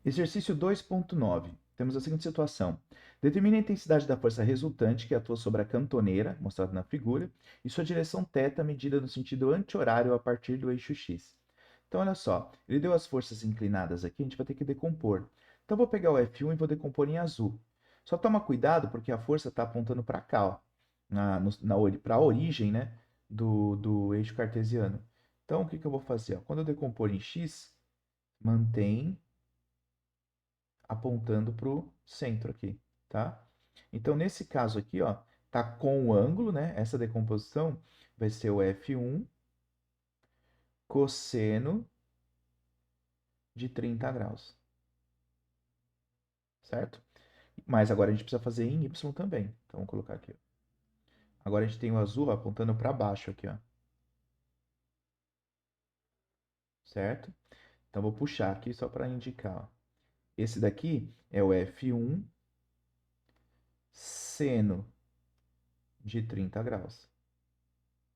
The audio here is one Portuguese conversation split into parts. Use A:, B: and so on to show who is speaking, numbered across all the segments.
A: Exercício 2.9. Temos a seguinte situação. Determine a intensidade da força resultante que atua sobre a cantoneira, mostrada na figura, e sua direção θ medida no sentido anti-horário a partir do eixo x. Então, olha só, ele deu as forças inclinadas aqui, a gente vai ter que decompor. Então, eu vou pegar o F1 e vou decompor em azul. Só toma cuidado porque a força está apontando para cá, ó, para a origem, né, do eixo cartesiano. Então, o que eu vou fazer? Ó? Quando eu decompor em x, mantém apontando para o centro aqui, tá? Então, nesse caso aqui, ó, tá com o ângulo, né? Essa decomposição vai ser o F1 cosseno de 30 graus, certo? Mas agora a gente precisa fazer em Y também. Então, vou colocar aqui. Ó. Agora a gente tem o azul ó, apontando para baixo aqui, ó. Certo? Então, vou puxar aqui só para indicar. Ó. Esse daqui é o F1 seno de 30 graus.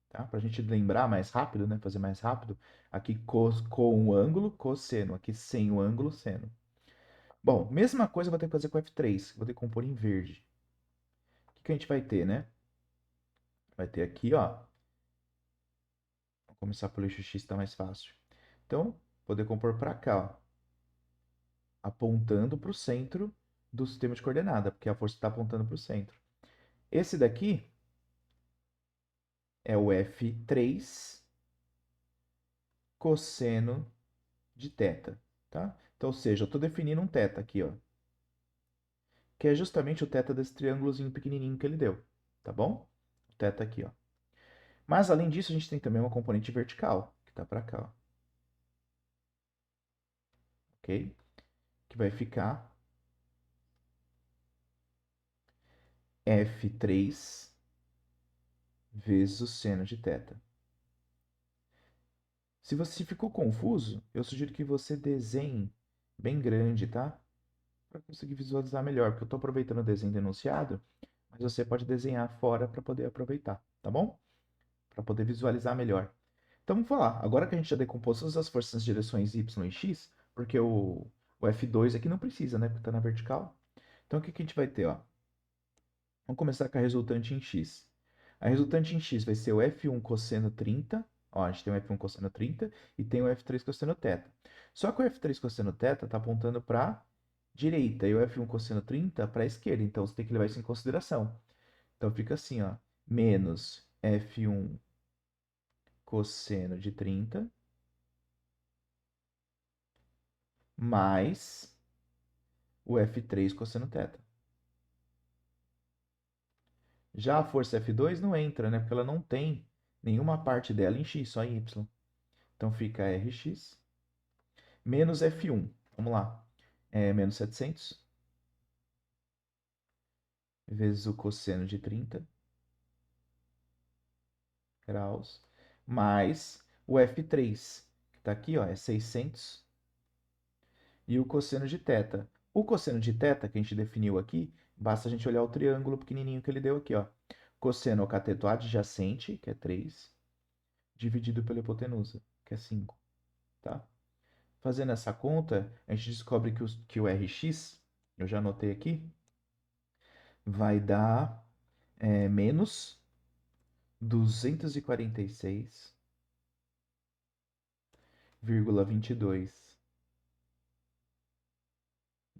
A: Tá? Para a gente lembrar mais rápido, né? Fazer mais rápido, aqui com o ângulo, cosseno. Aqui sem o ângulo, seno. Bom, mesma coisa eu vou ter que fazer com F3. Vou decompor em verde. O que a gente vai ter, né? Vai ter aqui, ó. Vou começar pelo eixo X, tá mais fácil. Então, vou decompor para cá, ó. Apontando para o centro do sistema de coordenada, porque a força está apontando para o centro. Esse daqui é o F3 cosseno de θ, tá? Então, ou seja, eu estou definindo um θ aqui, ó. Que é justamente o θ desse triângulozinho pequenininho que ele deu, tá bom? O θ aqui, ó. Mas, além disso, a gente tem também uma componente vertical, que está para cá, ó. Ok? Que vai ficar F3 vezes o seno de θ. Se você ficou confuso, eu sugiro que você desenhe bem grande, tá? Para conseguir visualizar melhor, porque eu estou aproveitando o desenho do enunciado, mas você pode desenhar fora para poder aproveitar, tá bom? Para poder visualizar melhor. Então vamos falar. Agora que a gente já decompôs todas as forças nas direções y e x, porque o F2 aqui não precisa, né? Porque está na vertical. Então o que a gente vai ter? Ó? Vamos começar com a resultante em x. A resultante em x vai ser o F1 cosseno 30. Ó, a gente tem o F1 cosseno 30 e tem o F3 cosseno θ. Só que o F3 cosseno θ está apontando para a direita e o F1 cosseno 30 para a esquerda. Então você tem que levar isso em consideração. Então fica assim, ó, menos F1 cosseno de 30 mais o F3 cosseno θ. Já a força F2 não entra, né? Porque ela não tem nenhuma parte dela em x, só em y. Então fica Rx menos F1. Vamos lá. É menos 700 vezes o cosseno de 30 graus mais o F3, que está aqui, ó, é 600, e o cosseno de θ. O cosseno de θ, que a gente definiu aqui, basta a gente olhar o triângulo pequenininho que ele deu aqui, ó. Cosseno ao cateto adjacente, que é 3, dividido pela hipotenusa, que é 5, tá? Fazendo essa conta, a gente descobre que o Rx, eu já anotei aqui, vai dar menos 246,22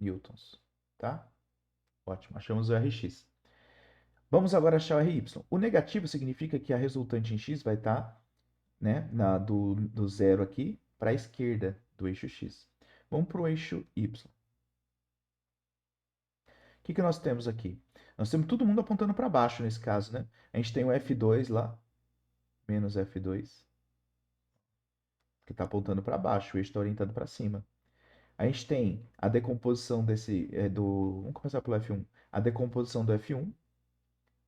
A: newtons, tá? Ótimo, achamos o Rx. Vamos agora achar o Ry. O negativo significa que a resultante em x vai estar, né, do zero aqui para a esquerda do eixo x. Vamos para o eixo y. O que nós temos aqui? Nós temos todo mundo apontando para baixo nesse caso, né? A gente tem o F2 lá, menos F2, que está apontando para baixo, o eixo está orientando para cima. A gente tem a decomposição Vamos começar pelo F1. A decomposição do F1,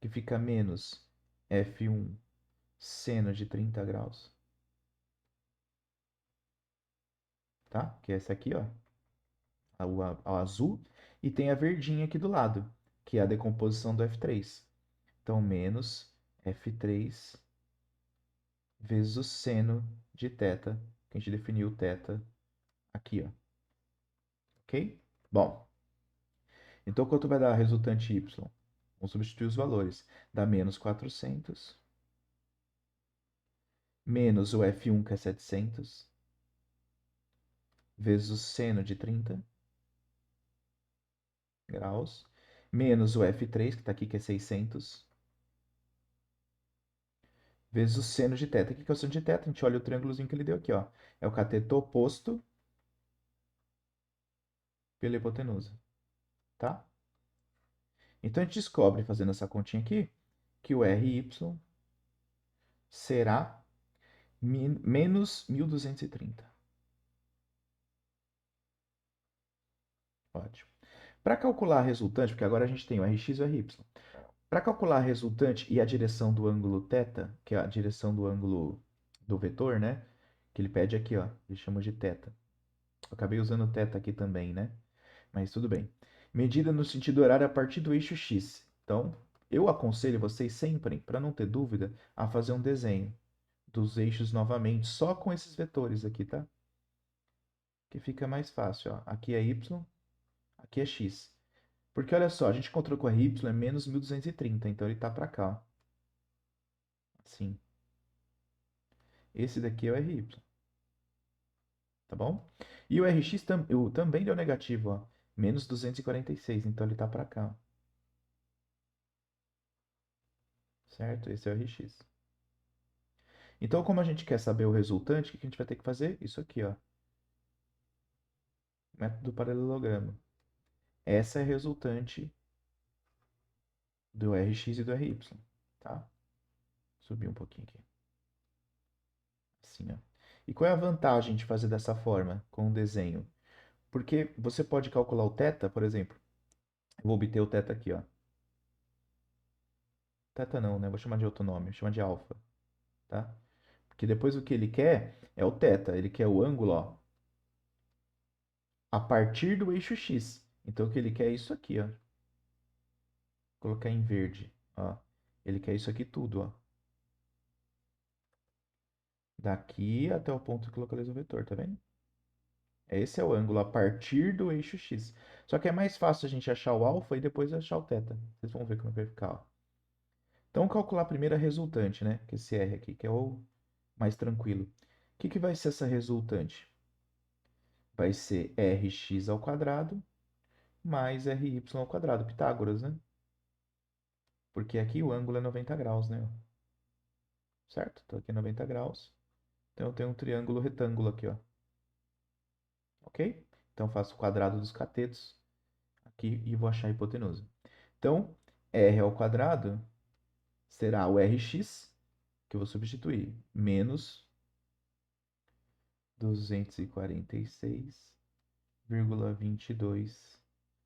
A: que fica menos F1 seno de 30 graus, tá? Que é essa aqui, ó, o azul. E tem a verdinha aqui do lado, que é a decomposição do F3. Então, menos F3 vezes o seno de θ, que a gente definiu o θ aqui, ó. ok? Bom, então quanto vai dar a resultante y? Vamos substituir os valores. Dá menos 400, menos o F1, que é 700, vezes o seno de 30 graus, menos o F3, que está aqui, que é 600, vezes o seno de θ. O que é o seno de θ? A gente olha o triângulozinho que ele deu aqui, ó. É o cateto oposto pela hipotenusa, tá? Então a gente descobre, fazendo essa continha aqui, que o RY será menos 1230. Ótimo. Para calcular a resultante, porque agora a gente tem o Rx e o Ry. Para calcular a resultante e a direção do ângulo θ, que é a direção do ângulo do vetor, né? Que ele pede aqui, ó. Ele chama de θ. Eu acabei usando θ aqui também, né? Mas tudo bem. Medida no sentido horário a partir do eixo x. Então, eu aconselho vocês sempre, para não ter dúvida, a fazer um desenho dos eixos novamente, só com esses vetores aqui, tá? Que fica mais fácil, ó. Aqui é y, aqui é x. Porque olha só, a gente encontrou que o RY é menos 1230, então ele está para cá, ó. Assim. Esse daqui é o RY, tá bom? E o RX também deu negativo, ó. Menos 246, então ele está para cá, ó. Certo? Esse é o RX. Então, como a gente quer saber o resultante, o que a gente vai ter que fazer? Isso aqui, ó. Método do paralelogramo. Essa é a resultante do RX e do RY, tá? Subir um pouquinho aqui. Assim, ó. E qual é a vantagem de fazer dessa forma, com o desenho? Porque você pode calcular o θ, por exemplo. Eu vou obter o θ aqui, ó. Θ não, né? Vou chamar de outro nome, vou chamar de alfa, tá? Porque depois o que ele quer é o θ, ele quer o ângulo, ó, a partir do eixo x. Então o que ele quer é isso aqui, ó. Vou colocar em verde, ó. Ele quer isso aqui tudo, ó. Daqui até o ponto que localiza o vetor, tá vendo? Esse é o ângulo a partir do eixo x. Só que é mais fácil a gente achar o alfa e depois achar o θ. Vocês vão ver como vai ficar, ó. Então, calcular primeiro a resultante, né? Que esse R aqui, que é o mais tranquilo. O que vai ser essa resultante? Vai ser Rx ao quadrado mais Ry ao quadrado, Pitágoras, né? Porque aqui o ângulo é 90 graus, né? Certo? Então aqui é 90 graus. Então eu tenho um triângulo retângulo aqui, ó. Ok? Então eu faço o quadrado dos catetos aqui e vou achar a hipotenusa. Então, R ao quadrado será o Rx, que eu vou substituir, menos 246,22.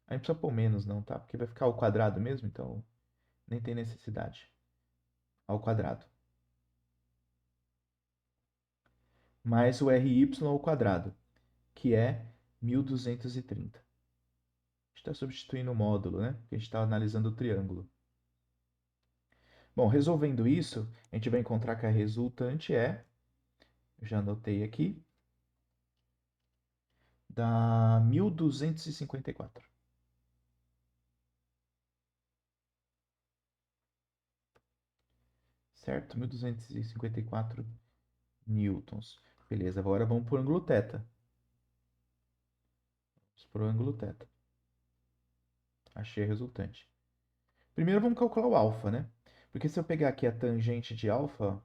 A: Aí não precisa pôr menos não, tá? Porque vai ficar ao quadrado mesmo, então nem tem necessidade. Ao quadrado. Mais o Ry ao quadrado, que é 1230. A gente está substituindo o módulo, né? Porque a gente está analisando o triângulo. Bom, resolvendo isso, a gente vai encontrar que a resultante é, eu já anotei aqui, dá 1254. Certo? 1254 newtons. Beleza, agora vamos para o ângulo θ. Vamos para o ângulo θ. Achei a resultante. Primeiro vamos calcular o alfa, né? Porque se eu pegar aqui a tangente de alfa,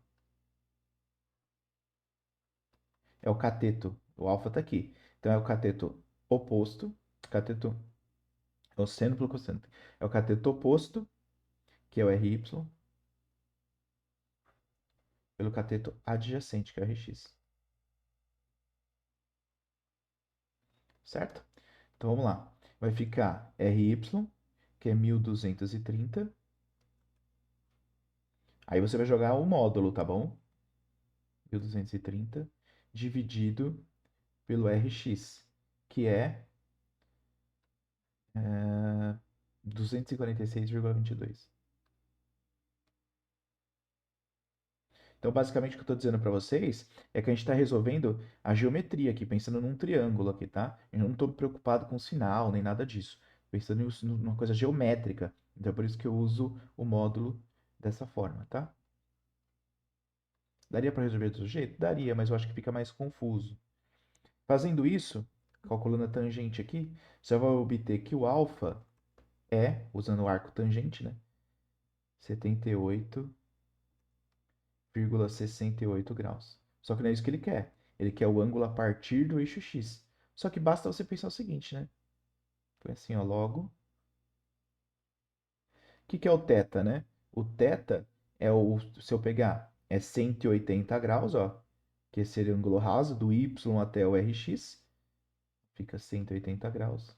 A: é o cateto. O alfa está aqui. Então é o cateto oposto. Cateto é o seno pelo cosseno. É o cateto oposto, que é o RY, pelo cateto adjacente, que é o RX. Certo? Então vamos lá. Vai ficar RY, que é 1230. Aí você vai jogar o módulo, tá bom? 1230 dividido pelo Rx, que é 246,22. Então, basicamente, o que eu estou dizendo para vocês é que a gente está resolvendo a geometria aqui, pensando num triângulo aqui, tá? Eu não estou preocupado com sinal, nem nada disso. Pensando numa coisa geométrica. Então, é por isso que eu uso o módulo dessa forma, tá? Daria para resolver do outro jeito? Daria, mas eu acho que fica mais confuso. Fazendo isso, calculando a tangente aqui, você vai obter que o alfa é, usando o arco tangente, né? 78,68 graus. Só que não é isso que ele quer. Ele quer o ângulo a partir do eixo x. Só que basta você pensar o seguinte, né? Foi assim, ó, logo. O que é o θ, né? O θ é o, se eu pegar, é 180 graus, ó, que esse é o ângulo raso do y até o rx, fica 180 graus,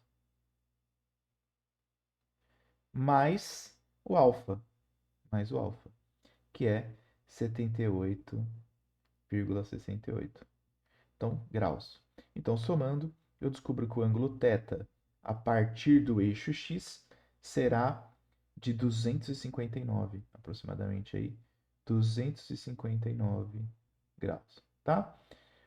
A: mais o alfa, que é 78,68. Então, graus. Então, somando, eu descubro que o ângulo θ a partir do eixo x será de 259, aproximadamente aí, 259 graus, tá?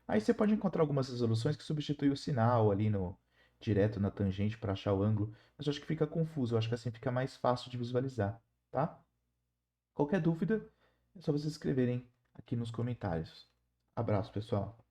A: Aí você pode encontrar algumas resoluções que substituem o sinal ali no direto na tangente para achar o ângulo, mas eu acho que fica confuso, eu acho que assim fica mais fácil de visualizar, tá? Qualquer dúvida, é só vocês escreverem aqui nos comentários. Abraço, pessoal.